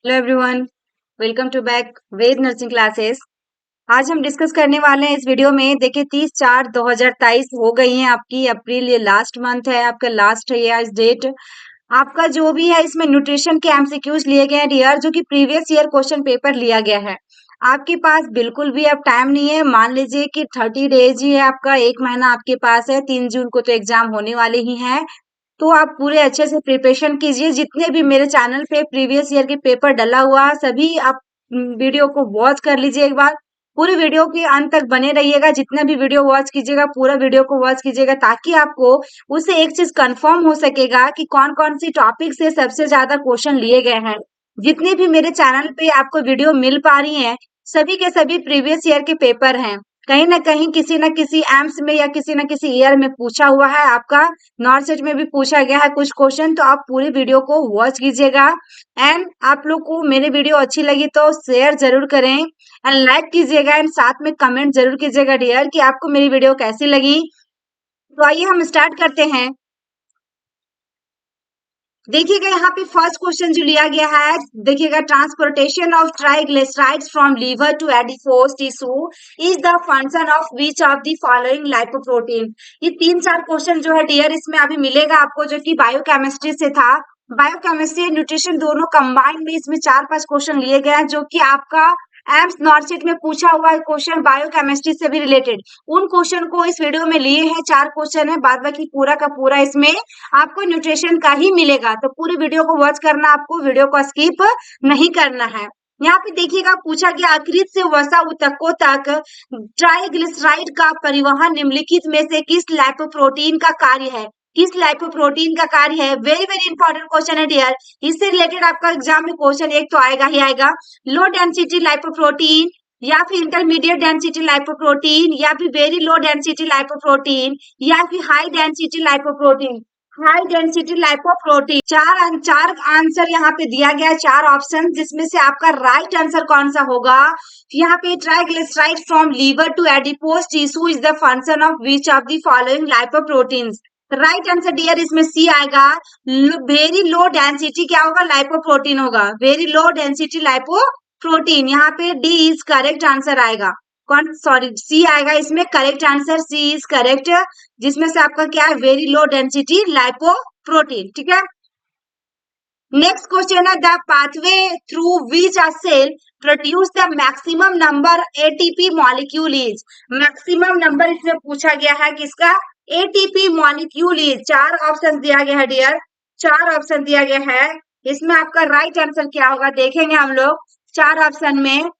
Hello everyone, welcome to back Ved nursing classes. आज हम discuss करने वाले हैं इस वीडियो में। देखिए 30/4/2023 हो गई है आपकी अप्रैल, ये लास्ट मंथ है आपका, लास्ट है ये आज डेट। आपका जो भी है इसमें न्यूट्रिशन के एमसीक्यूज लिए गए हैं डियर, जो कि प्रीवियस ईयर क्वेश्चन पेपर लिया गया है। आपके पास बिल्कुल भी अब टाइम नहीं है। मान लीजिए कि 30 डेज ही है आपका, 1 महीना आपके पास है। 3 जून को तो एग्जाम होने वाले ही हैं। तो आप पूरे अच्छे से प्रिपरेशन कीजिए। जितने भी मेरे चैनल पे प्रीवियस ईयर के पेपर डला हुआ है, सभी आप वीडियो को वॉच कर लीजिए एक बार। पूरी वीडियो के अंत तक बने रहिएगा। जितना भी वीडियो वॉच कीजिएगा, पूरा वीडियो को वॉच कीजिएगा, ताकि आपको उससे एक चीज कंफर्म हो सकेगा कि कौन कौन सी टॉपिक से सबसे ज्यादा क्वेश्चन लिए गए हैं। जितने भी मेरे चैनल पे आपको वीडियो मिल पा रही है, सभी के सभी प्रीवियस ईयर के पेपर हैं। कहीं ना कहीं किसी न किसी एम्स में या किसी न किसी ईयर में पूछा हुआ है आपका। नॉर्थ सेट में भी पूछा गया है कुछ क्वेश्चन। तो आप पूरी वीडियो को वॉच कीजिएगा। एंड आप लोग को मेरी वीडियो अच्छी लगी तो शेयर जरूर करें एंड लाइक कीजिएगा एंड साथ में कमेंट जरूर कीजिएगा डियर कि आपको मेरी वीडियो कैसी लगी। तो आइए हम स्टार्ट करते हैं। देखिएगा यहाँ पे फर्स्ट क्वेश्चन जो लिया गया है, देखिएगा transportation of triglycerides from liver to adipose tissue is the function of which of the following lipoprotein. ये 3-4 क्वेश्चन जो है डियर इसमें अभी मिलेगा आपको, जो कि बायोकेमिस्ट्री से था। बायोकेमिस्ट्री एंड न्यूट्रिशन दोनों कंबाइंड में इसमें 4-5 क्वेश्चन लिए गए हैं, जो कि आपका एम्स नॉर्थ में पूछा हुआ है क्वेश्चन बायोकेमिस्ट्री से भी रिलेटेड। उन क्वेश्चन को इस वीडियो में लिए हैं। 4 क्वेश्चन है, बाद बाकी पूरा का पूरा इसमें आपको न्यूट्रिशन का ही मिलेगा। तो पूरी वीडियो को वॉच करना, आपको वीडियो को स्किप नहीं करना है। यहाँ पे देखिएगा पूछा गया यकृत से वसा ऊतकों तक ट्राइग्लिसराइड का परिवहन निम्नलिखित में से किस लाइपोप्रोटीन का कार्य है। किस लाइपोप्रोटीन का कार्य है। वेरी वेरी इंपॉर्टेंट क्वेश्चन है डियर। इससे रिलेटेड आपका एग्जाम में क्वेश्चन एक तो आएगा ही आएगा। लो डेंसिटी लाइपोप्रोटीन या फिर इंटरमीडिएट डेंसिटी लाइपोप्रोटीन या फिर वेरी लो डेंसिटी लाइपोप्रोटीन या फिर high density lipoprotein. High density lipoprotein. चार आंसर यहाँ पे दिया गया है, 4 ऑप्शन, जिसमें से आपका राइट आंसर कौन सा होगा। यहाँ पे triglyceride from liver to adipose tissue is the function of which of the following lipoproteins. Right answer dear इसमें सी आएगा। वेरी लो डेंसिटी क्या होगा, लाइपोप्रोटीन होगा। वेरी लो डेंसिटी लाइपोप्रोटीन, यहाँ पे डी इज करेक्ट आंसर आएगा। कौन, sorry, C आएगा इसमें correct answer. C is correct, जिसमें से आपका क्या है, वेरी लो डेंसिटी लाइपोप्रोटीन। ठीक है। नेक्स्ट क्वेश्चन है the pathway through which a cell produce the maximum number ATP molecule is. Maximum number इसमें पूछा गया है किसका, एटीपी मॉलिक्यूल इज। 4 ऑप्शन दिया गया है डियर, 4 ऑप्शन दिया गया है। इसमें आपका राइट आंसर क्या होगा देखेंगे हम लोग 4 ऑप्शन में।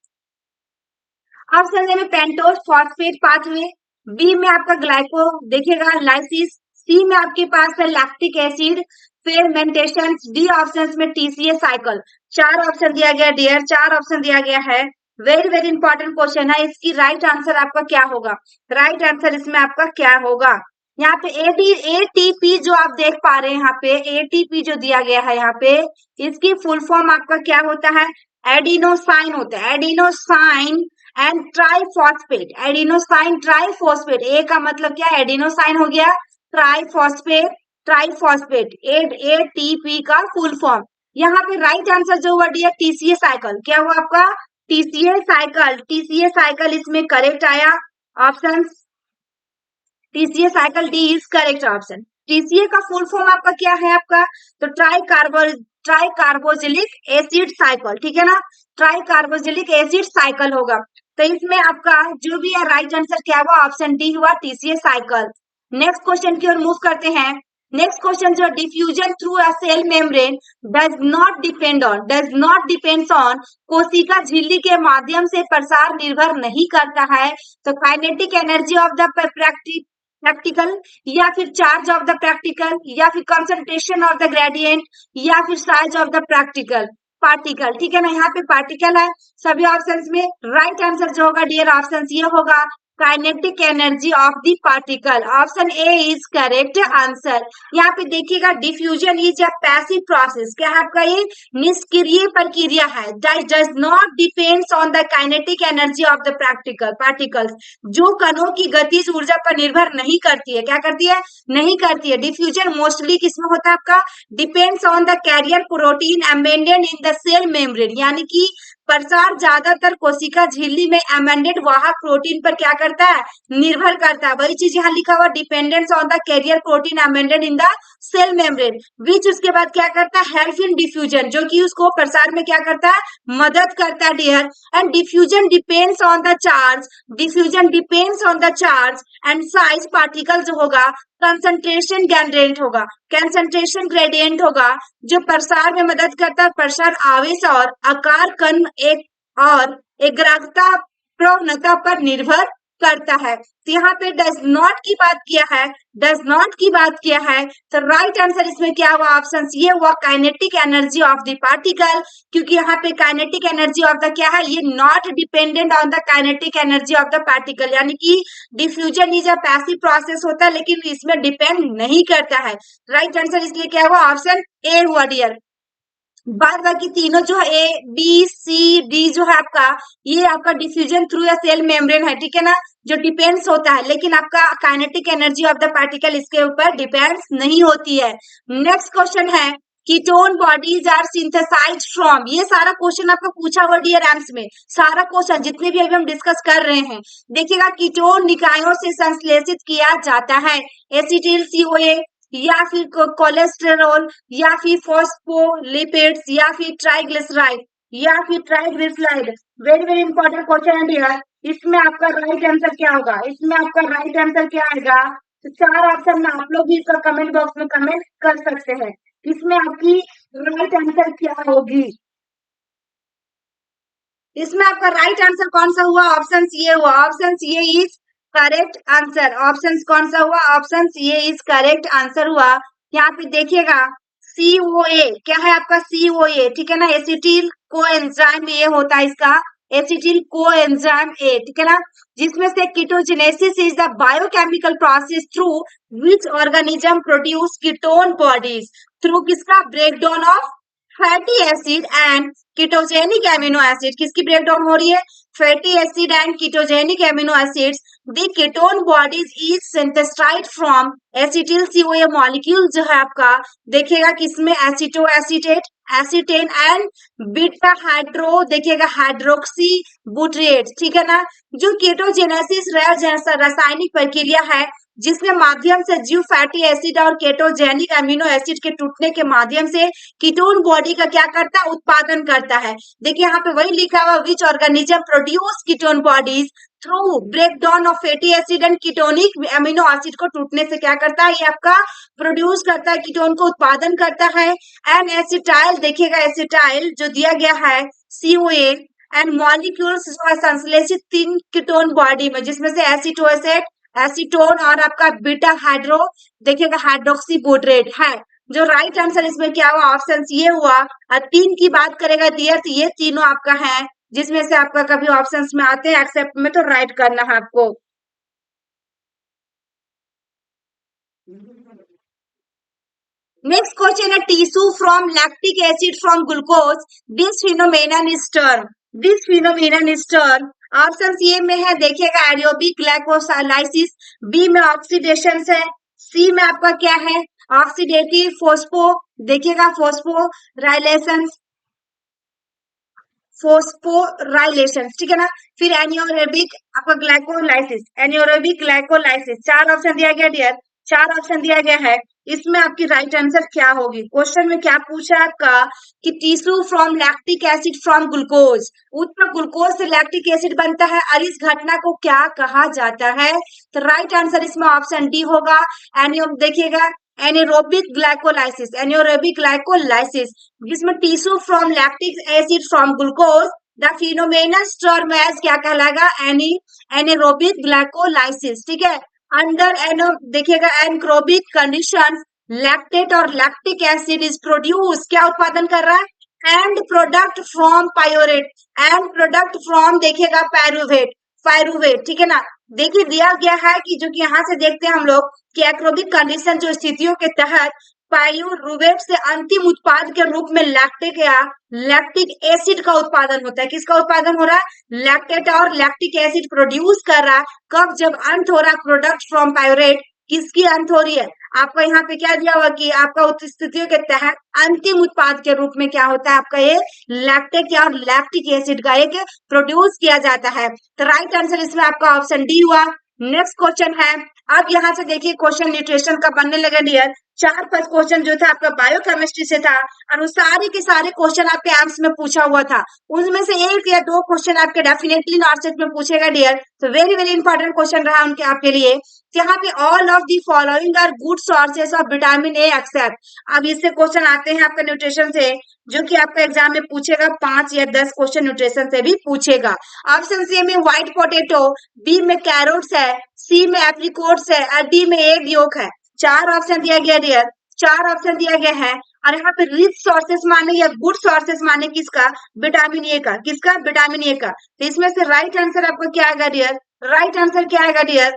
ऑप्शन ए में पेंटोज फॉस्फेट पाथवे, बी में आपका ग्लाइको देखिएगा लाइसिस, सी में आपके पास है लैक्टिक एसिड फेरमेंटेशन, डी ऑप्शन में टीसीए साइकिल। 4 ऑप्शन दिया गया डियर, 4 ऑप्शन दिया गया है। वेरी वेरी इंपॉर्टेंट क्वेश्चन है। इसकी राइट आंसर आपका क्या होगा, राइट आंसर इसमें आपका क्या होगा। यहाँ पे एटीपी जो आप देख पा रहे हैं, यहाँ पे एटीपी जो दिया गया है यहाँ पे, इसकी फुल फॉर्म आपका क्या होता है, एडिनोसाइन होता है। Adenosine and triphosphate, adenosine triphosphate. A का मतलब क्या है, एडिनोसाइन हो गया, ट्राइफॉस्फेट, ट्राइफॉस्फेट, एटीपी का फुल फॉर्म। यहाँ पे राइट आंसर जो हुआ डियर टीसीए साइकिल। क्या हुआ आपका, टीसीए साइकिल। टीसीए साइकिल इसमें करेक्ट आया option. TCA cycle D is correct option. TCA का फुल फॉर्म आपका क्या है आपका, तो ट्राइकार्बोजिलिक एसिड साइकिल। ठीक है ना, ट्राइकार्बोजिलिक एसिड साइकिल होगा। तो इसमें आपका जो भी है राइट आंसर क्या हुआ, ऑप्शन डी हुआ, टीसीए साइकिल। नेक्स्ट क्वेश्चन की ओर मूव करते हैं। नेक्स्ट क्वेश्चन जो diffusion through a cell membrane does not depends on कोशिका झिल्ली के माध्यम से प्रसार निर्भर नहीं करता है। तो kinetic energy of the practical या फिर चार्ज ऑफ द प्रैक्टिकल या फिर कंसंट्रेशन ऑफ द ग्रेडियंट या फिर size of the practical particle. ठीक है ना, यहाँ पे पार्टिकल है सभी ऑप्शंस में। राइट आंसर जो होगा डियर ऑप्शन ये होगा, kinetic energy of the particle. Option A is correct answer. यहाँ पे देखिएगा diffusion is a passive process, क्या है आपका ये निष्क्रिय प्रक्रिया है। Does not depends on the kinetic energy of the practical particles, जो कणों की गतिज ऊर्जा पर निर्भर नहीं करती है, क्या करती है, नहीं करती है। डिफ्यूजन मोस्टली किसमें होता है आपका, depends on the carrier protein embedded in the cell membrane, यानी कि प्रसार ज्यादातर कोशिका झिल्ली में एमेंडेड वाहक प्रोटीन पर क्या करता है, निर्भर करता है। वही चीज यहाँ लिखा हुआ dependence on the carrier protein amended in the cell membrane, which उसके बाद क्या करता है, हेल्प इन डिफ्यूजन, जो कि उसको प्रसार में क्या करता है, मदद करता है dear. And diffusion depends on the charge, diffusion depends on the charge and size particle जो होगा, कंसंट्रेशन ग्रेडियंट होगा, कंसंट्रेशन ग्रेडियंट होगा जो प्रसार में मदद करता है। प्रसार आवेश और आकार कण एक और एकाग्रता प्रवणता पर निर्भर करता है। तो यहाँ पे डज नॉट की बात किया है, डज नॉट की बात किया है, तो राइट आंसर इसमें क्या हुआ, ऑप्शन ये हुआ kinetic energy of the particle, क्योंकि यहाँ पे काइनेटिक एनर्जी ऑफ द क्या है, ये not dependent on the kinetic energy of the particle, यानी कि diffusion is a passive process होता है लेकिन इसमें डिपेंड नहीं करता है। राइट आंसर इसलिए क्या हुआ, ऑप्शन ए हुआ डियर। बाद बाकी तीनों जो है ए बी सी डी जो है आपका, ये आपका डिफ्यूजन थ्रू या सेल मेम्ब्रेन है, ठीक है ना, जो डिपेंड्स होता है, लेकिन आपका kinetic energy of the particle इसके ऊपर डिपेंड्स नहीं होती है। नेक्स्ट क्वेश्चन है ketone bodies are synthesized from, ये सारा क्वेश्चन आपका पूछा हुआ डियर एम्स में, सारा क्वेश्चन जितने भी अभी हम डिस्कस कर रहे हैं, देखिएगा कीटोन निकायों से संश्लेषित किया जाता है, एसिटिल सीओए या फिर कोलेस्टेरॉल या फिर फॉस्फोलिपिड्स या फिर ट्राइग्लिसराइड या फिर triglyceride. Very very important question है डियर। इसमें आपका राइट आंसर क्या होगा, इसमें आपका राइट आंसर क्या आएगा, तो चार ऑप्शन में आप लोग भी इसका कमेंट बॉक्स में कमेंट कर सकते हैं, इसमें आपकी राइट आंसर क्या होगी। इसमें आपका राइट आंसर कौन सा हुआ, ऑप्शन ये हुआ, ऑप्शन ये इज करेक्ट आंसर। ऑप्शन कौन सा हुआ, ऑप्शन ये इज करेक्ट आंसर हुआ। यहाँ पे देखिएगा COA क्या है आपका, COA, ठीक है ना, एसिटिल कोएंजाइम ए होता है इसका, एसिटिल कोएंजाइम ए, ठीक है ना, जिसमें से ketogenesis is the biochemical process through which organism produce ketone bodies, through किसका, breakdown of fatty acid and ketogenic amino acid, किसकी ब्रेकडाउन हो रही है, fatty acid and ketogenic amino acids. The ketone bodies is synthesized from acetyl CoA molecule जो है आपका, देखिएगा किसमें, acetoacetate acetone and beta hydro, देखिएगा हाइड्रोक्सी बुटरेट, ठीक है ना, जो कीटोजेनेसिस जैसा रासायनिक प्रक्रिया है जिसके माध्यम से जीव फैटी एसिड और केटोजेनिक अमीनो एसिड के टूटने के माध्यम से कीटोन बॉडी का क्या करता है, उत्पादन करता है। देखिए यहाँ पे वही लिखा हुआ, विच organism produce ketone bodies through breakdown of fatty acid and ketonic amino acid को टूटने से क्या करता है, ये आपका प्रोड्यूस करता है, कीटोन को उत्पादन करता है। एंड एसिटाइल, देखिएगा एसिटाइल जो दिया गया है COA एंड मॉलिक्यूल्स जो है संश्लेषित तीन कीटोन बॉडी में, जिसमें से एसिटोएसेट, एसीटोन और आपका बीटा हाइड्रो, देखिएगा हाइड्रोक्सी बुटरेट है। जो राइट आंसर इसमें क्या हुआ, ऑप्शन ये हुआ। और तीन की बात करेगा डियर, तो ये तीनों आपका है, जिसमें से आपका कभी ऑप्शंस में आते हैं एक्सेप्ट में, तो राइट करना है आपको। नेक्स्ट क्वेश्चन है tissue from lactic acid from glucose, this phenomenon is term, this phenomenon is term. Option A में है, देखिएगा एरोबिक ग्लाइकोलाइसिस, बी में ऑक्सीडेशन है, सी में आपका क्या है, ऑक्सीडेटिव फोस्फो, देखिएगा फोस्फोराइलेशन, फोस्फोराइलेशन, ठीक है ना, फिर एनियोरेबिक आपका ग्लाइकोलाइसिस, एनियोरेबिक ग्लाइकोलाइसिस। चार ऑप्शन दिया गया डियर, चार ऑप्शन दिया गया है, इसमें आपकी राइट आंसर क्या होगी। क्वेश्चन में क्या पूछा है आपका कि tissue from lactic acid from glucose, उसमें ग्लूकोज से लैक्टिक एसिड बनता है और इस घटना को क्या कहा जाता है, तो राइट आंसर इसमें ऑप्शन डी होगा। देखिएगा एनारोबिक ग्लाइकोलाइसिस, एनारोबिक ग्लाइकोलाइसिस, जिसमें tissue from lactic acid from glucose, the phenomenon term as क्या कहलाएगा, एनारोबिक ग्लाइकोलाइसिस, ठीक है। अंडर देखिएगा एनक्रोबिक कंडीशन लैक्टेट और लैक्टिक एसिड इज प्रोड्यूस, क्या उत्पादन कर रहा है, end product from pyruvate, end product from देखिएगा पायरुवेट, पायरुवेट, ठीक है ना, देखिए दिया गया है कि जो कि यहाँ से देखते हैं हम लोग कि एरोबिक कंडीशन जो स्थितियों के तहत पाइरूवेट से अंतिम उत्पाद के रूप में लैक्टिक या लैक्टिक एसिड का उत्पादन होता है। किसका उत्पादन हो रहा है? लैक्टेट और लैक्टिक एसिड प्रोड्यूस कर रहा है। कब? जब अंत हो रहा है प्रोडक्ट फ्रॉम पाइरूवेट। किसकी अंत हो रही है? आपको यहाँ पे क्या दिया हुआ कि आपका स्थितियों के तहत अंतिम उत्पाद के रूप में क्या होता है? आपका ये लैक्टिक या लैक्टिक एसिड का एक प्रोड्यूस किया जाता है। तो राइट आंसर इसमें आपका ऑप्शन डी हुआ। नेक्स्ट क्वेश्चन है, अब यहाँ से देखिए क्वेश्चन न्यूट्रिशन का बनने लगे डियर। 4-5 क्वेश्चन जो था आपका बायोकेमिस्ट्री से था और वो सारे के सारे क्वेश्चन आपके एम्स में पूछा हुआ था। उनमें से 1 या 2 क्वेश्चन आपके डेफिनेटली नॉर्थ में पूछेगा डियर। तो वेरी वेरी इंपॉर्टेंट क्वेश्चन रहा उनके आपके लिए। यहाँ पे all of the following are good sources of vitamin A except. अब इससे क्वेश्चन आते हैं आपका न्यूट्रिशन से, जो कि आपका एग्जाम में पूछेगा। 5 या 10 क्वेश्चन न्यूट्रिशन से भी पूछेगा। ऑप्शन सी में व्हाइट पोटैटो, बी में कैरोट्स है, सी में एप्रिकोट्स है और डी में एग योक है। 4 ऑप्शन दिया गया डियर, 4 ऑप्शन दिया गया है। और यहाँ पे रिच सोर्सेस माने या गुड सोर्सेस माने किसका? विटामिन ए का। किसका? विटामिन ए का। तो इसमें से राइट आंसर आपका क्या आएगा डियर? राइट आंसर क्या आएगा dear?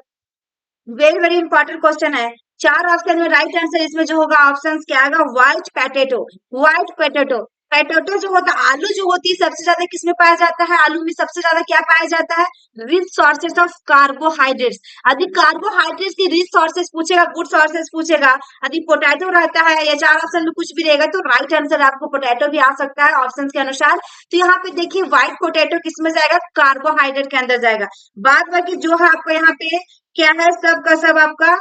Very very important question है। 4 ऑप्शन में राइट आंसर इसमें जो होगा ऑप्शन क्या आएगा? White potato. White potato, potato जो होता है, आलू जो होती है, सबसे ज्यादा किसमें पाया जाता है? आलू में सबसे ज्यादा क्या पाया जाता है? Rich sources of carbohydrates. यदि कार्बोहाइड्रेट्स की रिच सोर्सेस पूछेगा, गुड सोर्सेस पूछेगा, यदि पोटैटो रहता है या 4 ऑप्शन में कुछ भी रहेगा तो राइट आंसर आपको पोटैटो भी आ सकता है ऑप्शन के अनुसार। तो यहाँ पे देखिए व्हाइट पोटैटो किसमें जाएगा? कार्बोहाइड्रेट के अंदर जाएगा। बाद बाकी जो है आपको यहाँ पे क्या है? सब का सब आपका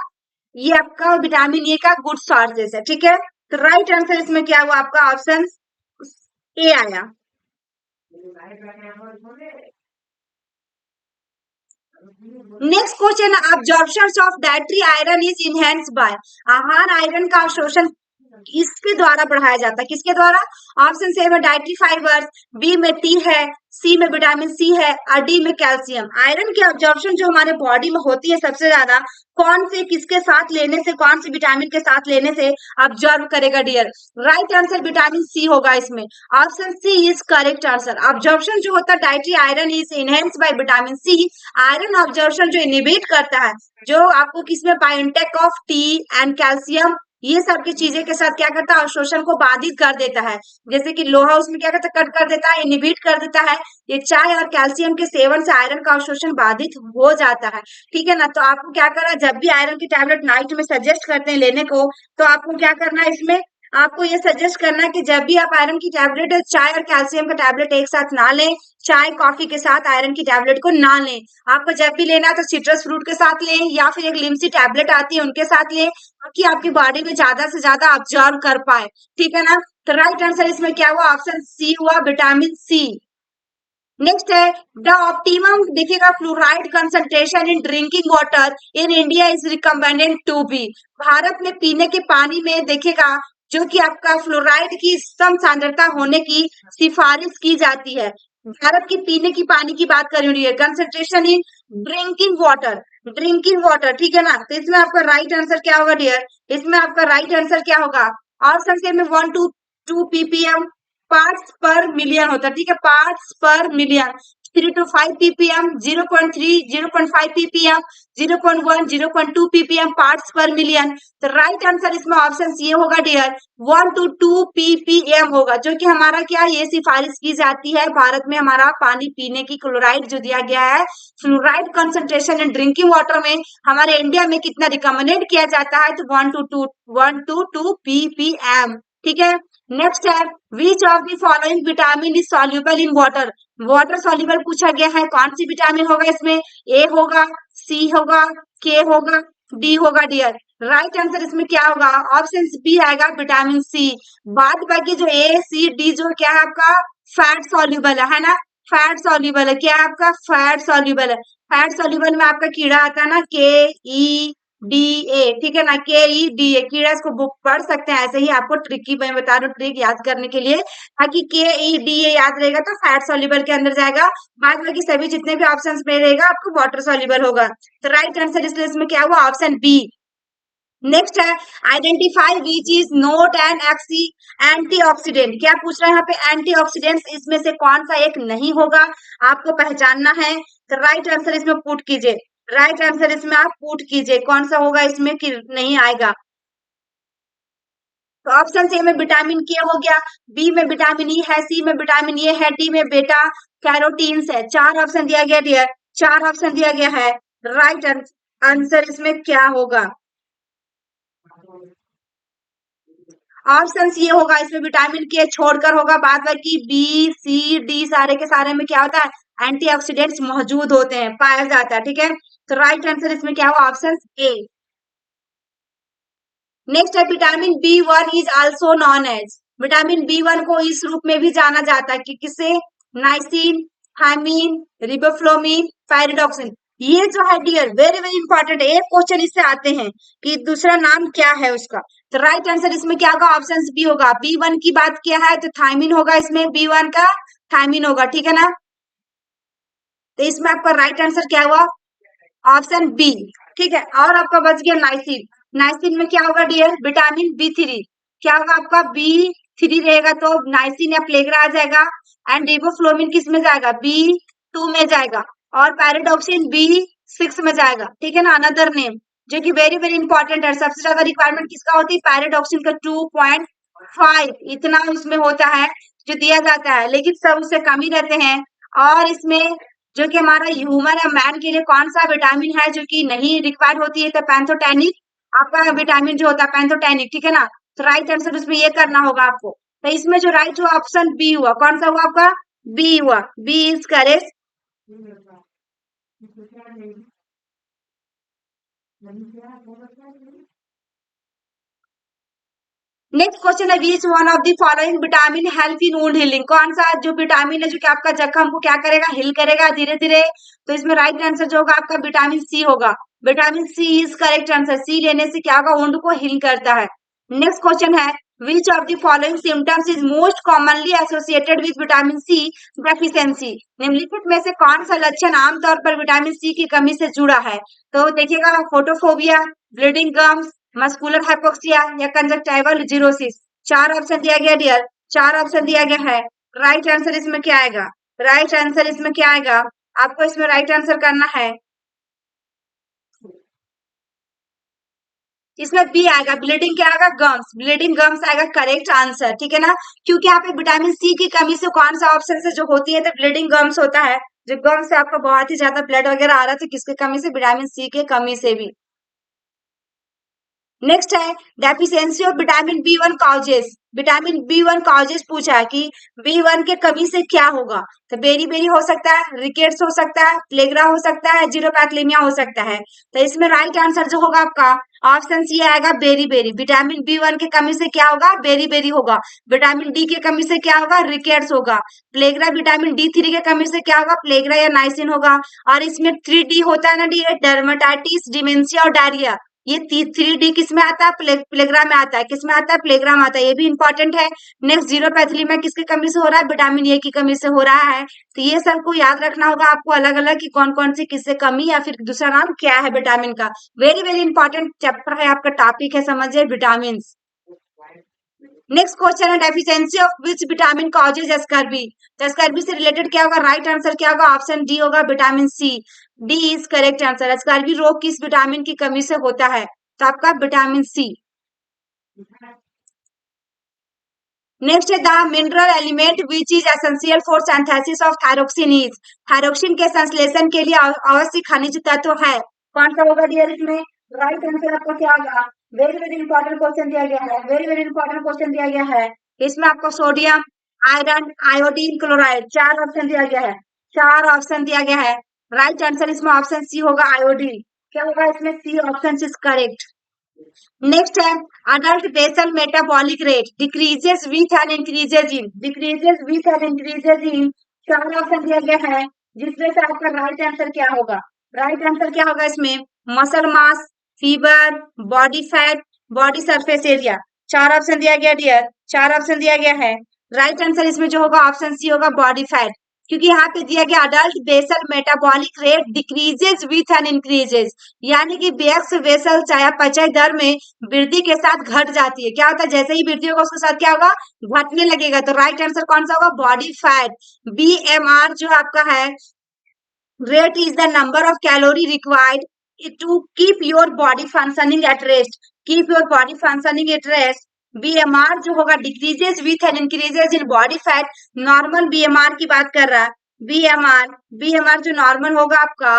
ये आपका विटामिन ए का गुड सोर्सेस है। ठीक है, तो राइट आंसर इसमें क्या हुआ? आपका ऑप्शन ए आया। Next question, absorption of dietary iron is enhanced by. आहार आयरन का अवशोषण इसके द्वारा बढ़ाया जाता है। किसके द्वारा? ऑप्शन ए में डाइटरी फाइबर्स, बी में टी है, सी में विटामिन सी है और डी में कैल्शियम। आयरन की अब्जॉर्प्शन जो हमारे बॉडी में होती है सबसे ज्यादा कौन से किसके साथ लेने से, कौन से विटामिन के साथ लेने से अब्जॉर्ब करेगा dear? Right answer vitamin C होगा इसमें। Option C is correct answer. Absorption जो होता है dietary iron is enhanced by vitamin C. Iron absorption जो इनहिबिट करता है, जो आपको किसमें by intake of tea and calcium, ये सब की चीजें के साथ क्या करता है? अवशोषण को बाधित कर देता है। जैसे कि लोहा उसमें क्या करता है? कट कर देता है, इनहिबिट कर देता है। ये चाय और कैल्शियम के सेवन से आयरन का अवशोषण बाधित हो जाता है। ठीक है ना, तो आपको क्या करना है? जब भी आयरन की टैबलेट नाइट में सजेस्ट करते हैं लेने को, तो आपको क्या करना है? इसमें आपको ये सजेस्ट करना है कि जब भी आप आयरन की टैबलेट, चाय और कैल्शियम का टैबलेट एक साथ ना लें। चाय कॉफी के साथ आयरन की टैबलेट को ना लें। आपको जब भी लेना है तो सिट्रस फ्रूट के साथ लें या फिर एक लिम्सी टैबलेट आती है उनके साथ लें, ताकि आपकी बॉडी में ज्यादा से ज्यादा अब्जॉर्ब कर पाए। ठीक है ना, तो राइट आंसर इसमें क्या हुआ? ऑप्शन सी हुआ, विटामिन सी। नेक्स्ट है द ऑप्टिमम, देखिएगा fluoride concentration in drinking water in India is recommended to be. Bharat में पीने के पानी में देखिएगा जो कि आपका फ्लोराइड की सम सांद्रता होने की सिफारिश की जाती है। भारत की पीने की पानी की बात कर रही है, concentration in drinking water. Drinking water, ठीक है ना, तो इसमें आपका राइट आंसर क्या होगा डियर? इसमें आपका राइट आंसर क्या होगा? ऑप्शन से में 1 to 2 ppm पार्ट्स पर मिलियन होता है। ठीक है, पार्ट्स पर million. 3 to 5 ppm, 0.3, 0.5 ppm, 0.1, 0.2 ppm parts पर मिलियन। तो राइट आंसर इसमें ऑप्शन ये होगा डियर, 1 to 2 ppm होगा, जो कि हमारा क्या ये सिफारिश की जाती है भारत में हमारा पानी पीने की क्लोराइड जो दिया गया है, fluoride concentration in drinking water में हमारे इंडिया में कितना रिकमेंडेड किया जाता है? तो 1 to 2 ppm। ठीक है, नेक्स्ट है which of the following vitamin is soluble in water. Water soluble पूछा गया है, कौन सी विटामिन होगा इसमें? ए होगा, सी होगा, के होगा, डी होगा डियर? राइट आंसर इसमें क्या होगा? ऑप्शन बी आएगा, विटामिन सी। बाद बाकी जो ए सी डी जो क्या है आपका फैट सॉल्युबल है ना, फैट सॉल्युबल है। क्या है आपका? फैट सॉल्युबल है। फैट सॉल्युबल में आपका कीड़ा आता है ना, KEDA, ठीक है ना, KEDA कीड़ा, इसको बुक पढ़ सकते हैं। ऐसे ही आपको ट्रिक मैं बता रही हूँ, ट्रिक याद करने के लिए, ताकि KEDA याद रहेगा तो फैट सॉल्युबल के अंदर जाएगा। बाद बाकी सभी जितने भी ऑप्शंस में रहेगा आपको वाटर सॉल्युबल होगा। तो राइट आंसर इस लिस्ट में क्या हुआ? Option B. नेक्स्ट है identify which is not and antioxidant. क्या पूछ रहा है यहाँ पे? एंटीऑक्सीडेंट्स, इसमें से कौन सा एक नहीं होगा आपको पहचानना है। तो राइट आंसर इसमें पुट कीजिए। राइट आंसर इसमें आप पुट कीजिए, कौन सा होगा इसमें कि नहीं आएगा। तो ऑप्शन ए में विटामिन के हो गया, बी में विटामिन ई है, सी में विटामिन ए है, डी में बेटा कैरोटीन्स है। चार ऑप्शन दिया गया डियर, चार ऑप्शन दिया गया है। राइट आंसर इसमें क्या होगा? ऑप्शन ये होगा, इसमें विटामिन के छोड़कर होगा, बाद बाकी बी सी डी सारे के सारे में क्या होता है, एंटीऑक्सीडेंट्स मौजूद होते हैं, पाया जाता है। ठीक है, तो राइट आंसर इसमें क्या हुआ? Option A. नेक्स्ट है vitamin B one is also known as, vitamin B one को इस रूप में भी जाना जाता है कि किसे? Niacin, thiamine, riboflavin, pyridoxine. ये जो है डियर वेरी वेरी इंपॉर्टेंट है, एक क्वेश्चन इससे आते हैं कि दूसरा नाम क्या है उसका। तो राइट आंसर इसमें क्या होगा? ऑप्शन बी होगा। बी वन की बात किया है तो थायमीन होगा, इसमें बी वन का थायमीन होगा। ठीक है ना, तो इसमें आपका राइट आंसर क्या हुआ? Option B. ठीक है, और आपका बच गया नाइसिन। नाइसिन में क्या होगा डियर? Vitamin B three. क्या होगा आपका? बी थ्री रहेगा तो नाइसिन या प्लेग्रा आ जाएगा। एंड रिबोफ्लोमिन किस में जाएगा? बी टू में जाएगा। और पैराडॉक्सिन बी सिक्स में जाएगा। ठीक है ना, अनदर नेम जो कि वेरी वेरी इंपॉर्टेंट है। सबसे ज्यादा रिक्वायरमेंट किसका होती है? पैराडॉक्सिन का 2.5 इतना उसमें होता है जो दिया जाता है, लेकिन सब उससे कम ही रहते हैं। और इसमें जो कि हमारा ह्यूमन या मैन के लिए कौन सा विटामिन है जो कि नहीं रिक्वायर्ड होती है? तो पैंथोटेनिक आपका विटामिन जो होता है पैंथोटेनिक। ठीक है ना, तो राइट आंसर उसमें ये करना होगा आपको। तो इसमें जो राइट हुआ ऑप्शन बी हुआ, कौन सा हुआ आपका? बी हुआ, B is correct. Next question है which one of the following vitamin help in wound healing, कौन सा जो विटामिन है जो कि आपका जख्म को क्या करेगा? हील करेगा धीरे धीरे। तो इसमें राइट आंसर जो होगा आपका विटामिन सी होगा। Vitamin C is correct answer. C लेने से क्या होगा? वुंड को हील करता है। नेक्स्ट क्वेश्चन है which of the following symptoms is most commonly associated with vitamin C deficiency, निम्नलिखित में से कौन सा लक्षण आमतौर पर विटामिन सी की कमी से जुड़ा है? तो देखिएगा, photophobia, bleeding gums, muscular hypoxia या कंजक्टिवल जीरोसिस। चार ऑप्शन दिया गया डियर, चार ऑप्शन दिया गया है। राइट आंसर इसमें क्या आएगा? राइट आंसर इसमें क्या आएगा? आपको इसमें राइट आंसर करना है, इसमें बी आएगा। ब्लीडिंग क्या आएगा? गम्स, ब्लीडिंग गम्स आएगा करेक्ट आंसर। ठीक है ना, क्योंकि यहाँ पे विटामिन सी की कमी से कौन सा ऑप्शन से जो होती है तो ब्लीडिंग गम्स होता है। जो गम्स से आपका बहुत ही ज्यादा ब्लड वगैरह आ रहा है तो किसकी कमी से? विटामिन सी के कमी से भी। नेक्स्ट है deficiency of vitamin B one causes, vitamin B one causes पूछा है कि बी वन के कमी से क्या होगा? तो बेरी बेरी हो सकता है, रिकेट्स हो सकता है, प्लेग्रा हो सकता है, जीरोपैथलीमिया हो सकता है। तो इसमें राइट आंसर जो होगा आपका ऑप्शन सी आएगा beriberi. Vitamin B one की कमी से क्या होगा? बेरी बेरी होगा। विटामिन डी की कमी से क्या होगा? रिकेट्स होगा। प्लेग्रा विटामिन डी थ्री की कमी से क्या होगा? प्लेग्रा या नाइसिन होगा। और इसमें 3D होता है ना डी, डर्मेटाइटिस, डिमेंशिया और डायरिया। ये 3D किस में आता है? प्लेग्रा में आता है। किस में आता है? प्लेग्रा में आता है, ये भी इंपॉर्टेंट है। नेक्स्ट जीरोपैथली में किसकी कमी से हो रहा है? विटामिन ए की कमी से हो रहा है। तो ये सबको याद रखना होगा आपको अलग अलग कि कौन कौन सी किससे कमी या फिर दूसरा नाम क्या है विटामिन का। वेरी वेरी इंपॉर्टेंट चैप्टर है आपका, टॉपिक है, समझिए विटामिन। नेक्स्ट क्वेश्चन है deficiency of which vitamin causes scurvy, तो स्कर्वी से रिलेटेड क्या होगा? राइट आंसर क्या होगा? ऑप्शन डी होगा, vitamin C. D is correct answer. स्कर्वी रोग किस विटामिन की कमी से होता है? तो आपका विटामिन सी। नेक्स्ट है the mineral element which is essential for synthesis of thyroxine is, thyroxine के संश्लेषण के लिए आवश्यक खनिज तत्व है, कौन सा होगा डियर इसमें? राइट आंसर आपका क्या होगा? वेरी वेरी इंपॉर्टेंट क्वेश्चन दिया गया है, वेरी वेरी इंपॉर्टेंट क्वेश्चन दिया गया है। इसमें आपको सोडियम, आयरन, आयोडीन, क्लोराइड, चार ऑप्शन दिया गया है, चार ऑप्शन दिया गया है। राइट आंसर इसमें ऑप्शन सी होगा, आयोडीन। क्या होगा इसमें? C option is correct. Next है adult basal metabolic rate decreases with and increases in, decreases with and increases in, चार ऑप्शन दिया गया है जिसमें से आपका राइट आंसर क्या होगा? राइट आंसर क्या होगा इसमें? Muscle mass, fever, body fat, body surface area. चार ऑप्शन दिया गया डियर, चार ऑप्शन दिया गया है। राइट आंसर इसमें जो होगा ऑप्शन सी होगा, बॉडी फैट, क्योंकि यहाँ पे दिया गया adult basal metabolic rate decreases with and increases, यानी कि बेक्स बेसल चयापचय दर में वृद्धि के साथ घट जाती है। क्या होता है? जैसे ही वृद्धि होगा उसके साथ क्या होगा? घटने लगेगा। तो राइट आंसर कौन सा होगा? Body fat. BMR जो आपका है Rate is the number of calorie required to keep your body functioning at rest. Keep your body functioning at rest. BMR जो होगा decreases with and increases in body fat. Normal BMR की बात कर रहा है. BMR जो normal होगा आपका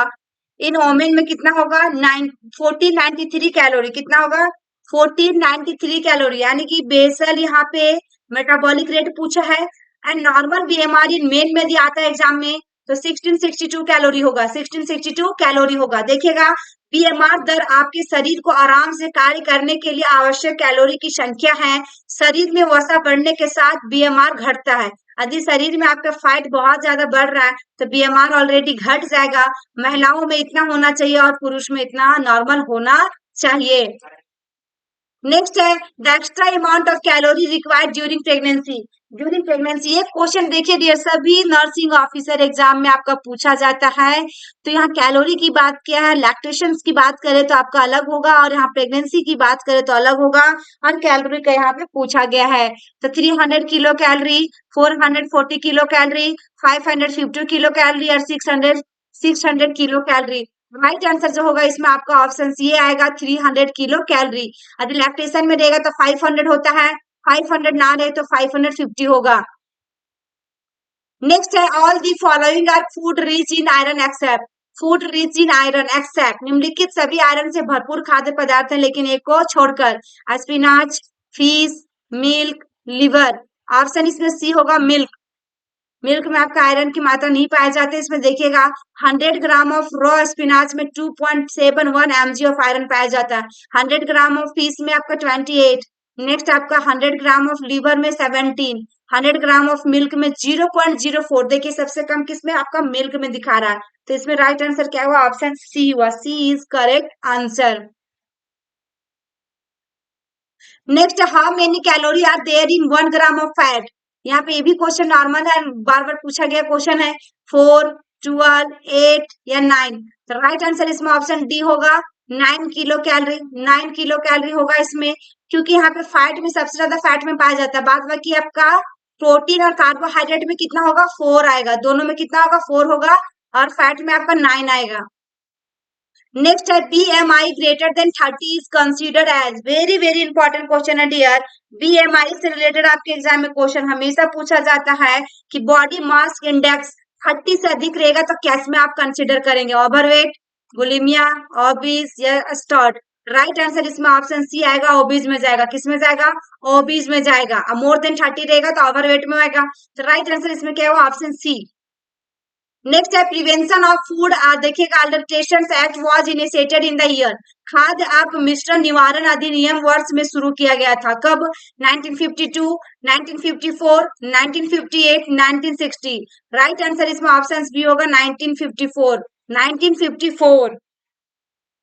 इन ओमेन में कितना होगा 1493 कैलोरी. कितना होगा 1493 कैलोरी, यानी कि बेसल यहाँ पे मेटाबॉलिक रेट पूछा है and normal BMR in main में दिया आता है एग्जाम में, तो 1662 कैलोरी होगा. 1662 कैलोरी होगा. देखिएगा बीएमआर दर आपके शरीर को आराम से कार्य करने के लिए आवश्यक कैलोरी की संख्या है. शरीर में वसा बढ़ने के साथ बीएमआर घटता है. यदि शरीर में आपका फैट बहुत ज्यादा बढ़ रहा है तो बीएमआर ऑलरेडी घट जाएगा. महिलाओं में इतना होना चाहिए और पुरुष में इतना नॉर्मल होना चाहिए. नेक्स्ट है the extra amount of calorie required during pregnancy. During pregnancy ये क्वेश्चन देखिए डियर, सभी नर्सिंग ऑफिसर एग्जाम में आपका पूछा जाता है. तो यहाँ कैलोरी की बात किया है, लैक्टेशन की बात करें तो आपका अलग होगा और यहाँ प्रेगनेंसी की बात करें तो अलग होगा और कैलोरी का यहाँ पे पूछा गया है. तो 300 kilo calorie, 440 kilo calorie, 550 kilo calorie और 600 किलो कैलोरी. राइट आंसर जो होगा इसमें आपका ऑप्शन सी आएगा 300 किलो कैलोरी. यदि लैक्टेशन में रहेगा तो 500 होता है, 500 ना रहे तो 550 होगा. नेक्स्ट है all the following are food rich in iron except. Food rich in iron except निम्नलिखित सभी आयरन से भरपूर खाद्य पदार्थ हैं लेकिन एक को छोड़कर. Spinach, fish, milk, liver. Option इसमें सी होगा मिल्क. मिल्क में आपका आयरन की मात्रा नहीं पाए जाते. इसमें देखिएगा 100 ग्राम ऑफ रॉ स्पिनाच में 2.71 mg ऑफ आयरन पाया जाता है. 100 ग्राम ऑफ फिश में आपका 28. नेक्स्ट आपका 100 ग्राम ऑफ लिवर में 17. 100 ग्राम ऑफ मिल्क में 0.04. देखिए सबसे कम किसमें आपका मिल्क में दिखा रहा है. तो इसमें राइट आंसर क्या हुआ, ऑप्शन सी हुआ. C is correct answer. Next how many calorie are there in 1 gram of fat. यहाँ पे ये भी क्वेश्चन नॉर्मल है, बार बार पूछा गया क्वेश्चन है. 4, 12, 8 या 9. तो राइट आंसर इसमें ऑप्शन डी होगा 9 किलो कैलोरी. 9 किलो कैलोरी होगा इसमें, क्योंकि यहाँ पे फैट में सबसे ज्यादा फैट में पाया जाता है. बाद बाकी आपका प्रोटीन और कार्बोहाइड्रेट में कितना होगा 4 आएगा. दोनों में कितना होगा 4 होगा और फैट में आपका 9 आएगा. नेक्स्ट है BMI greater than 30 is considered as. Very very important question है डियर. BMI से रिलेटेड आपके एग्जाम में क्वेश्चन हमेशा पूछा जाता है कि बॉडी मास इंडेक्स 30 से अधिक रहेगा तो क्या में आप कंसीडर करेंगे, ओवरवेट, बुलिमिया, ओबीज या स्टर्ड. राइट आंसर इसमें ऑप्शन सी आएगा, ओबीज में जाएगा. किस में जाएगा, ओबीज में जाएगा. मोर देन 30 रहेगा तो ओवरवेट में आएगा. तो राइट आंसर इसमें क्या होगा, ऑप्शन सी. नेक्स्ट है प्रिवेंशन ऑफ फूड. देखिएगा alteration act was initiated in the year. खाद्य अपमिश्रण निवारण अधिनियम वर्ष में शुरू किया गया था. कब, 1952, 1954, 1958, 1960. राइट आंसर इसमें ऑप्शन बी होगा 1954. 1954.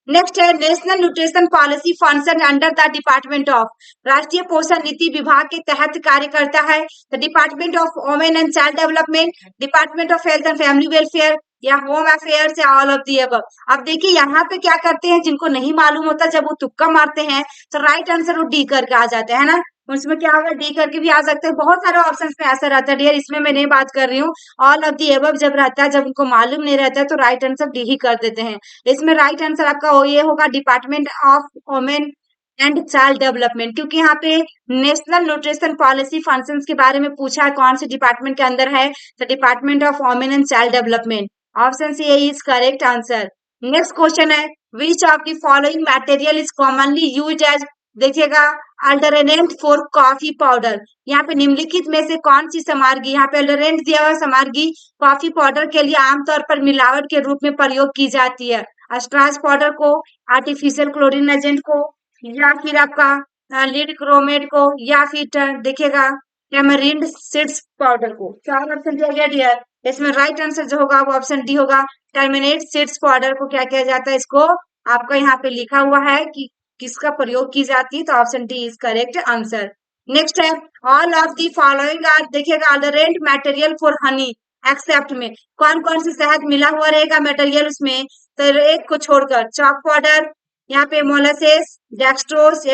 नेक्स्ट है national nutrition policy function under the department of. राष्ट्रीय पोषण नीति विभाग के तहत कार्य करता है. The department of women and child development, department of health and family welfare या होम अफेयर्स या ऑल ऑफ दी अबव. अब देखिए यहाँ पे क्या करते हैं, जिनको नहीं मालूम होता जब वो तुक्का मारते हैं तो राइट आंसर वो डी करके आ जाते हैं ना. उसमें क्या होगा, डी करके भी आ सकते हैं. बहुत सारे ऑप्शंस में ऐसा रहता है डियर, इसमें मैं नहीं बात कर रही हूँ. ऑल ऑफ दी अबव जब रहता है, जब उनको मालूम नहीं रहता है तो राइट आंसर डी ही कर देते हैं. इसमें राइट आंसर आपका ये होगा department of women and child development, क्योंकि यहाँ पे नेशनल न्यूट्रिशन पॉलिसी फंक्शंस के बारे में पूछा है कौन से डिपार्टमेंट के अंदर है, तो department of women and child development. Option C is correct answer. Next question है which of the following material is commonly used as. देखिएगा अल्टरनेट फॉर कॉफी पाउडर. यहाँ पे निम्नलिखित में से कौन सी सामग्री, यहाँ पे अल्टरनेट दिया हुआ सामग्री कॉफी पाउडर के लिए आमतौर पर मिलावट के रूप में प्रयोग की जाती है. स्ट्राच पाउडर को, आर्टिफिशियल क्लोरीन एजेंट को, या फिर आपका लीड क्रोमेट को, या फिर देखिएगा टेमरिंड सीड्स पाउडर को. चार ऑप्शन दिया गया डियर. इसमें राइट आंसर जो होगा वो ऑप्शन डी होगा. टर्मिनेट सीड्स पाउडर को क्या किया जाता है, इसको आपका यहाँ पे लिखा हुआ है कि किसका प्रयोग की जाती है, तो option D is correct answer. Next है all of the following are. देखिएगा alternate material for honey except में कौन कौन से शहद मिला हुआ रहेगा मटेरियल उसमें, तो एक को छोड़कर चॉक पाउडर, यहाँ पे मोलासेस, डेक्सट्रोज,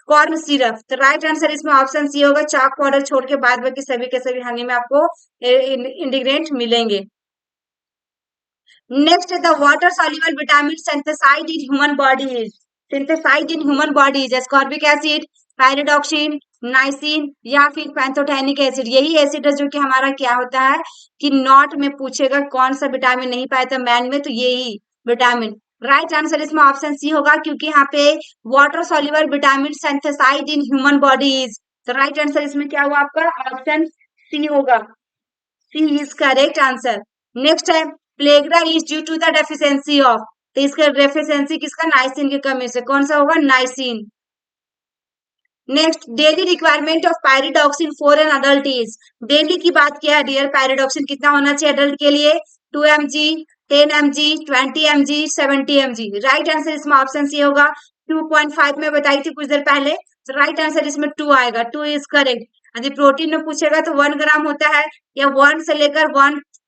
कॉर्न सिरप. तो राइट आंसर इसमें ऑप्शन सी होगा. चॉक पाउडर छोड़ के बाद बाकी सभी के सभी हनी में आपको इंग्रेडिएंट मिलेंगे. Next, the water soluble vitamin synthesized in human body is synthesized in human body is ascorbic acid, pyridoxine, niacin या फिर पैंथोथेनिक एसिड। यही एसिड है जो कि हमारा क्या होता है कि नॉट में पूछेगा कौन सा विटामिन नहीं पाया था मैन में, तो यही विटामिन। राइट आंसर इसमें ऑप्शन सी होगा, क्योंकि यहाँ पे water soluble vitamin synthesized in human body is. तो राइट आंसर इसमें क्या हुआ आपका, ऑप्शन सी होगा। C is correct answer. Next है pellagra is due to the deficiency of, तो इसका डेफिशिएंसी किसका, नाइसिन की कमी से। कौन सा होगा, niacin. Next, daily requirement of pyridoxine for an adult is. Daily की बात किया है डियर, पायरिडॉक्सिन कितना होना चाहिए अडल्ट के लिए, 2 mg, 10 mg, 20 mg, 70 mg। Right answer इसमें ऑप्शन सी होगा। 2.5 में बताई थी कुछ देर पहले, तो राइट आंसर इसमें 2 आएगा। 2 इज करेक्ट। यदि प्रोटीन में पूछेगा तो 1 ग्राम होता है, या 1 से लेकर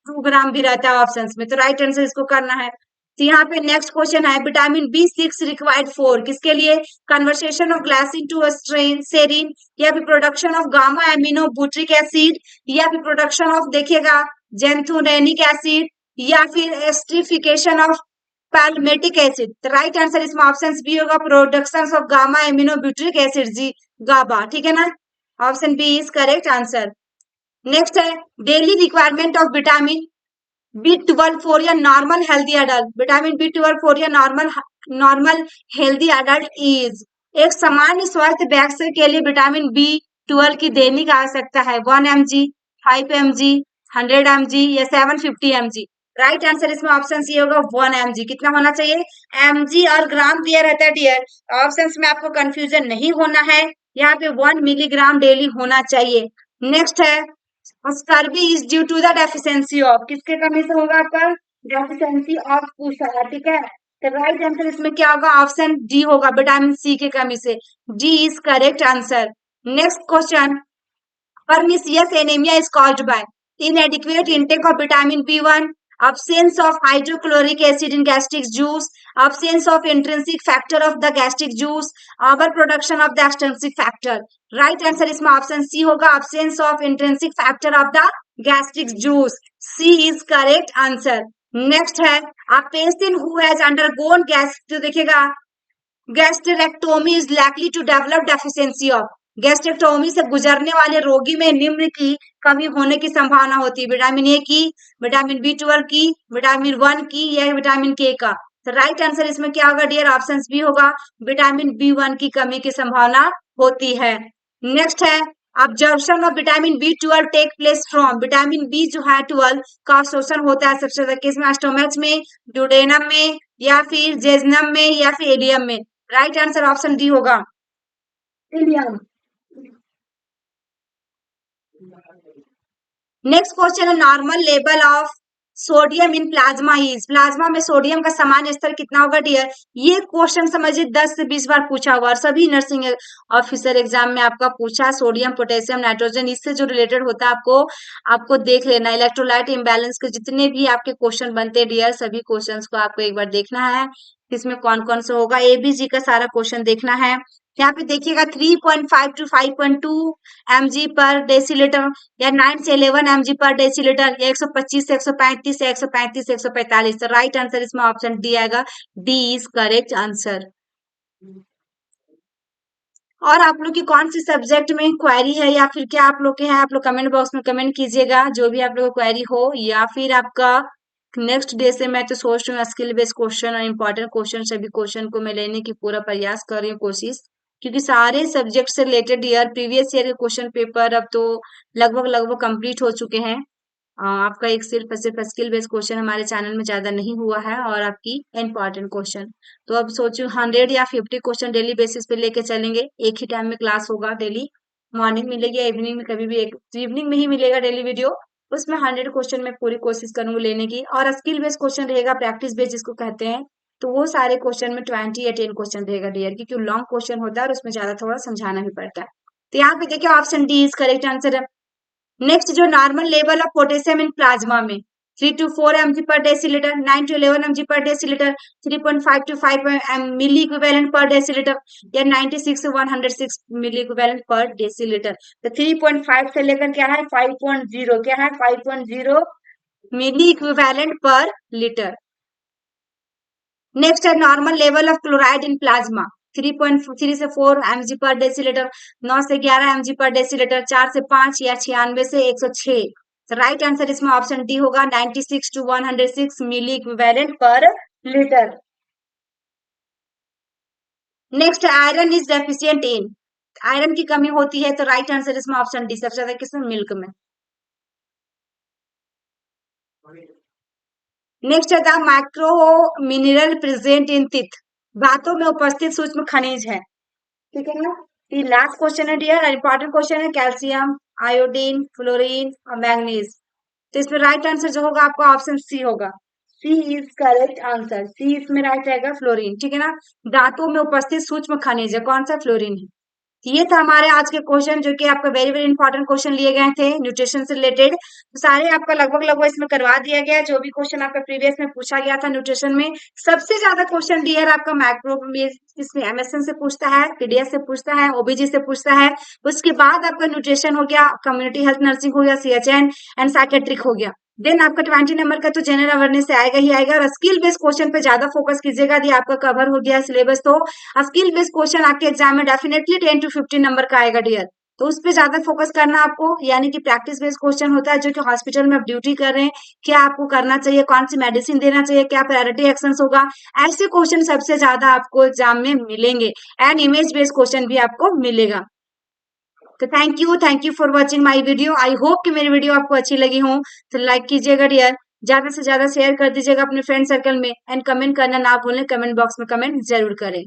2 ग्राम भी रहता है ऑप्शन में, तो राइट आंसर इसको करना है। तो यहाँ पे नेक्स्ट क्वेश्चन है, विटामिन B6 रिक्वायर्ड फॉर, किसके लिए, conversation of glycine to serine, या फिर production of gamma amino butyric acid, या फिर प्रोडक्शन ऑफ देखिएगा जेंथोरेनिक एसिड, या फिर एस्ट्रिफिकेशन ऑफ पैल्मेटिक एसिड। तो राइट आंसर इसमें ऑप्शन बी होगा, production of gamma amino butyric acid जी, गाबा, ठीक है ना। Option B is correct answer. Next है daily requirement of vitamin B12 for या normal healthy adult. Vitamin B12 for या नॉर्मल हेल्दी अडल्ट इज। एक सामान्य स्वस्थ व्यक्ति के लिए विटामिन B12 की दैनिक आवश्यकता है 1 mg, 5 mg, 100 mg या 750 mg। राइट आंसर इसमें ऑप्शन सी होगा 1 mg। कितना होना चाहिए, mg और ग्राम दिया रहता है डियर, ऑप्शन में आपको कंफ्यूजन नहीं होना है, यहाँ पे 1 मिलीग्राम डेली होना चाहिए। नेक्स्ट है scurvy is due to the deficiency of, किसके कमी से होगा आपका, डेफिशिएंसी ऑफ पूछा है, ठीक है। तो राइट आंसर इसमें क्या होगा, ऑप्शन डी होगा, विटामिन सी की कमी से। D is correct answer. Next question, pernicious anemia is caused by inadequate intake of vitamin B1, absence of hydrochloric acid in gastric juice, absence of intrinsic factor of the gastric juice, overproduction of the extrinsic factor। right answer इसमें option C होगा, absence of intrinsic factor of the gastric juice। C is correct answer। Next है a patient who has undergone gas, तो देखिएगा gastrectomy is likely to develop deficiency of. Gastrectomy से गुजरने वाले रोगी में निम्न की कमी होने की संभावना होती है, विटामिन ए की, विटामिन B12 की, विटामिन 1 की, या विटामिन के का। तो राइट आंसर इसमें क्या होगा डियर, ऑप्शन बी होगा, विटामिन B1 की कमी की संभावना होती है। नेक्स्ट है absorption of vitamin B12 take place from, vitamin B जो है 12 का अवशोषण होता है सबसे ज्यादा किसमें, स्टोमच में, ड्यूडेनम में, या फिर जेजनम में, या फिर एलियम में। राइट आंसर ऑप्शन डी होगा, इलियम। नेक्स्ट क्वेश्चन है normal level of sodium in plasma is, plasma में सोडियम का सामान्य स्तर कितना होगा डियर। ये क्वेश्चन समझिए 10 से 20 बार पूछा हुआ, और सभी नर्सिंग ऑफिसर एग्जाम में आपका पूछा, सोडियम पोटेशियम नाइट्रोजन, इससे जो रिलेटेड होता है आपको आपको देख लेना। इलेक्ट्रोलाइट इम्बैलेंस के जितने भी आपके क्वेश्चन बनते हैं डियर, सभी क्वेश्चंस को आपको एक बार देखना है, इसमें कौन कौन से होगा, एबीजी का सारा क्वेश्चन देखना है। यहाँ पे देखिएगा 3.5 to 5.2 mg पर डेसीलीटर, या 9 से 11 mg पर डेसीलीटर, या 125 से 135 से 135 से 145। तो राइट आंसर इसमें ऑप्शन डी आएगा, डी इज करेक्ट आंसर। और आप लोग की कौन सी सब्जेक्ट में क्वेरी है, या फिर क्या आप लोग के हैं, आप लोग कमेंट बॉक्स में कमेंट कीजिएगा, जो भी आप लोग को क्वेरी हो, या फिर आपका नेक्स्ट डे से मैं तो सोच रही हूँ स्किल बेस्ड क्वेश्चन और इम्पोर्टेंट क्वेश्चन सभी क्वेश्चन को मैं लेने की पूरा प्रयास कर रही हूँ, कोशिश, क्योंकि सारे सब्जेक्ट से रिलेटेड ईयर प्रीवियस ईयर के क्वेश्चन पेपर अब तो लगभग लगभग कंप्लीट हो चुके हैं। आपका एक सिर्फ स्किल बेस्ड क्वेश्चन हमारे चैनल में ज्यादा नहीं हुआ है, और आपकी इम्पोर्टेंट क्वेश्चन, तो अब सोचू 100 या 50 क्वेश्चन डेली बेसिस पे लेके चलेंगे। एक ही टाइम में क्लास होगा डेली, मॉर्निंग मिलेगी या इवनिंग में, कभी भी एक इवनिंग में ही मिलेगा डेली वीडियो, उसमें 100 क्वेश्चन में पूरी कोशिश करूंगी लेने की। और स्किल बेस्ड क्वेश्चन रहेगा, प्रैक्टिस बेस्ड जिसको कहते हैं, तो वो सारे क्वेश्चन में 20 या 10 क्वेश्चन रहेगा डियर, क्योंकि लॉन्ग क्वेश्चन होता है और उसमें ज्यादा थोड़ा समझाना भी पड़ता है। तो यहाँ पे देखिए option D is correct answer है। नेक्स्ट, जो normal level of potassium in plasma में 3 to 4 mg per decilitre, 9 to 11 mg per decilitre, 3.5 to 5 milliequivalent per decilitre, या 96 to 106 milliequivalent per decilitre. तो 3.5 से लेकर क्या है 5.0, क्या है 5.0 मिली इक्विवेलेंट पर लीटर। नेक्स्ट है normal level of chloride in plasma 3.3 से 4 mg पर डेसीलीटर, 9 से 11 mg पर डेसीलीटर, 4 से 5 या 96 से 106। राइट आंसर इसमें ऑप्शन डी होगा 96 to 106 milliequivalent per litre. Next iron is deficient in, iron की कमी होती है तो राइट आंसर इसमें ऑप्शन डी सबसे ज्यादा किसमें, मिल्क में। नेक्स्ट है the micro mineral present in teeth, धातु में उपस्थित सूक्ष्म खनिज है, ठीक है ना। ये लास्ट क्वेश्चन है डियर, इंपॉर्टेंट क्वेश्चन है, कैल्शियम, आयोडीन, फ्लोरीन और मैग्नीज। तो इसमें राइट आंसर जो होगा आपका ऑप्शन सी होगा, सी इज करेक्ट आंसर, सी इसमें राइट रहेगा फ्लोरीन, ठीक है ना। धातु में उपस्थित सूक्ष्म खनिज है, कौन सा, फ्लोरीन है। ये था हमारे आज के क्वेश्चन जो कि आपका वेरी वेरी इंपॉर्टेंट क्वेश्चन लिए गए थे न्यूट्रिशन से रिलेटेड। तो सारे आपका लगभग लगभग इसमें करवा दिया गया, जो भी क्वेश्चन आपका प्रीवियस में पूछा गया था न्यूट्रिशन में। सबसे ज्यादा क्वेश्चन डियर आपका माइक्रो में इसमें एमएसएन से पूछता है, पीडीएस से पूछता है, ओबीजी से पूछता है। उसके बाद आपका न्यूट्रिशन हो गया, कम्युनिटी हेल्थ नर्सिंग हो गया, सीएचएन एंड साइकेट्रिक हो गया। देन आपका 20 नंबर का तो जनरल अवेयरनेस से आएगा ही आएगा, और स्किल बेस्ड क्वेश्चन पे ज्यादा फोकस कीजिएगा, यदि आपका कवर हो गया सिलेबस तो स्किल बेस्ड क्वेश्चन आपके एग्जाम में डेफिनेटली 10 to 15 नंबर का आएगा डियर। तो उस पे ज्यादा फोकस करना आपको, यानी कि प्रैक्टिस बेस्ड क्वेश्चन होता है जो कि हॉस्पिटल में आप ड्यूटी कर रहे हैं, क्या आपको करना चाहिए, कौन सी मेडिसिन देना चाहिए, क्या प्रायोरिटी एक्शन होगा, ऐसे क्वेश्चन सबसे ज्यादा आपको एग्जाम में मिलेंगे। एंड इमेज बेस्ड क्वेश्चन भी आपको मिलेगा। तो thank you for watching my video. I hope कि मेरी वीडियो आपको अच्छी लगी हो, तो लाइक कीजिएगा डियर, ज्यादा से ज्यादा शेयर कर दीजिएगा अपने फ्रेंड सर्कल में, एंड कमेंट करना ना भूलें, कमेंट बॉक्स में कमेंट जरूर करें।